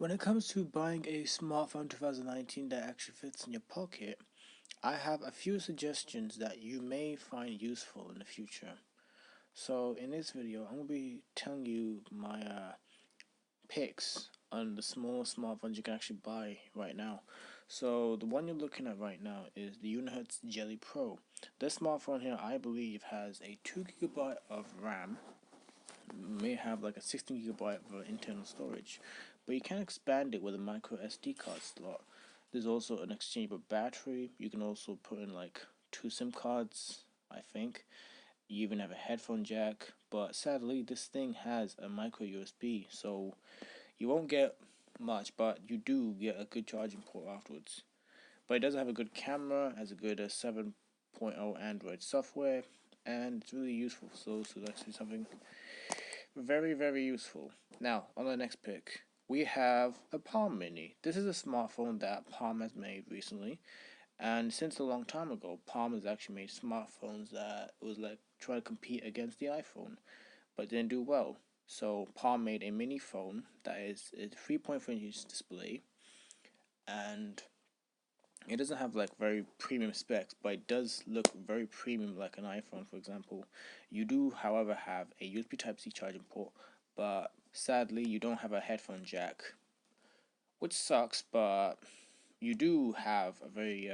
When it comes to buying a smartphone 2019 that actually fits in your pocket, I have a few suggestions that you may find useful in the future. So in this video, I'm going to be telling you my picks on the small smartphones you can actually buy right now. So the one you're looking at right now is the Unihertz Jelly Pro. This smartphone here, I believe, has a 2 GB of RAM, may have like a 16 GB of internal storage, but you can expand it with a micro SD card slot. There's also an exchangeable battery. You can also put in like 2 SIM cards, I think. You even have a headphone jack, but sadly this thing has a micro USB, so you won't get much, but you do get a good charging port afterwards. But it does have a good camera, has a good 7.0 Android software, and it's really useful for those who like to do something very useful. Now, on the next pick, we have a Palm Mini. This is a smartphone that Palm has made recently, and since a long time ago, Palm has actually made smartphones that was like trying to compete against the iPhone, but didn't do well. So Palm made a mini phone that is a 3.3-inch display, and it doesn't have like very premium specs, but it does look very premium like an iPhone, for example. You do, however, have a USB Type-C charging port, but sadly you don't have a headphone jack, which sucks, but you do have a very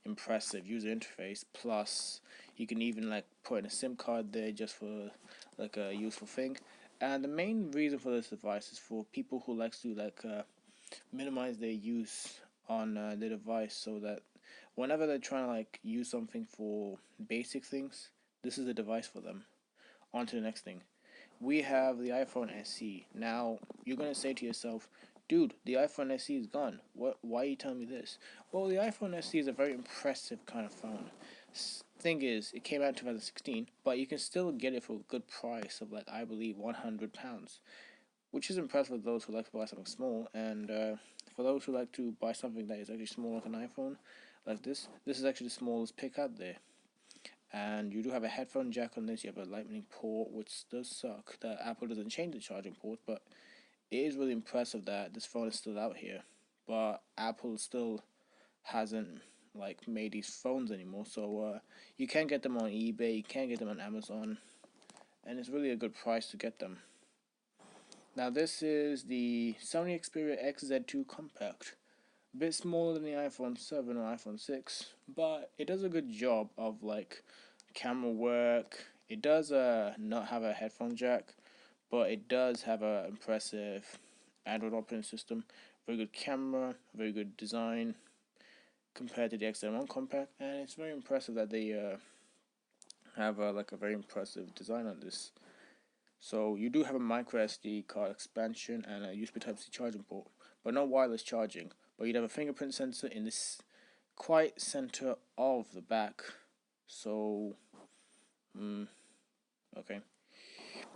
impressive user interface. Plus, you can even like put in a SIM card there just for like a useful thing. And the main reason for this device is for people who likes to minimize their use on their device, so that whenever they're trying to like use something for basic things, this is a device for them. On to the next thing. We have the iPhone SE. Now, you're going to say to yourself, dude, the iPhone SE is gone. Why are you telling me this? Well, the iPhone SE is a very impressive kind of phone. Thing is, it came out in 2016, but you can still get it for a good price of like, I believe, £100, which is impressive for those who like to buy something small. And for those who like to buy something that is actually small like an iPhone, like this is actually the smallest pick out there. And you do have a headphone jack on this. You have a lightning port, which does suck that Apple doesn't change the charging port, but it is really impressive that this phone is still out here. But Apple still hasn't like made these phones anymore, so you can get them on eBay, you can get them on Amazon, and it's really a good price to get them. Now this is the Sony Xperia XZ2 Compact. A bit smaller than the iPhone 7 or iPhone 6, but it does a good job of like camera work. It does not have a headphone jack, but it does have a impressive Android operating system. Very good camera, very good design compared to the XM1 Compact, and it's very impressive that they have like a very impressive design on this. So you do have a micro SD card expansion and a USB Type-C charging port, but no wireless charging. But you'd have a fingerprint sensor in this quite center of the back. So, okay.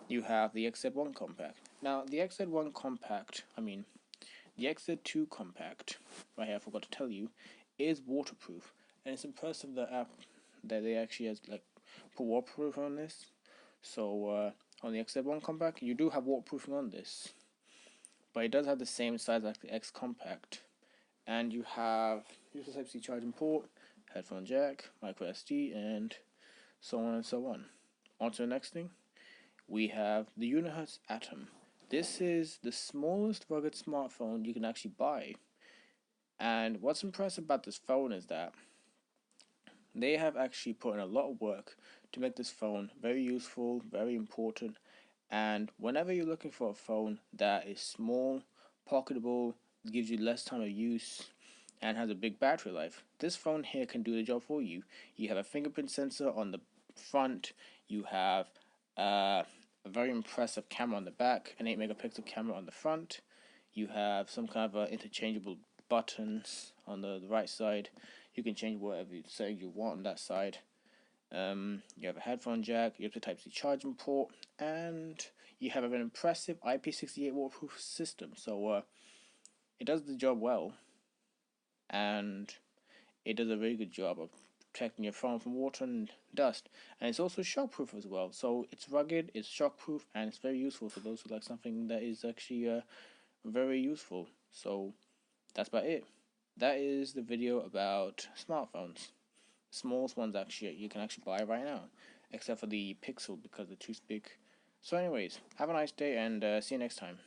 You have the XZ1 Compact. Now, the XZ1 Compact, the XZ2 Compact, right here, I forgot to tell you, is waterproof. And it's impressive that they actually has like put waterproof on this. So, on the XZ1 Compact, you do have waterproofing on this, but it does have the same size like the X Compact. And you have USB Type-C charging port, headphone jack, micro SD, and so on and so on. On to the next thing. We have the Unihertz Atom. This is the smallest rugged smartphone you can actually buy. And what's impressive about this phone is that they have actually put in a lot of work to make this phone very useful, very important. And whenever you're looking for a phone that is small, pocketable, gives you less time of use, and has a big battery life, this phone here can do the job for you. You have a fingerprint sensor on the front. You have a very impressive camera on the back, an 8 megapixel camera on the front. You have some kind of interchangeable buttons on the right side. You can change whatever setting you want on that side. You have a headphone jack, you have the Type-C charging port, and you have an impressive IP68 waterproof system. So it does the job well, and it does a very good job of protecting your phone from water and dust. And it's also shockproof as well. So it's rugged, it's shockproof, and it's very useful for those who like something that is actually very useful. So that's about it. That is the video about smartphones. Smallest ones actually you can actually buy right now, except for the Pixel because they're too big. So anyways, have a nice day and see you next time.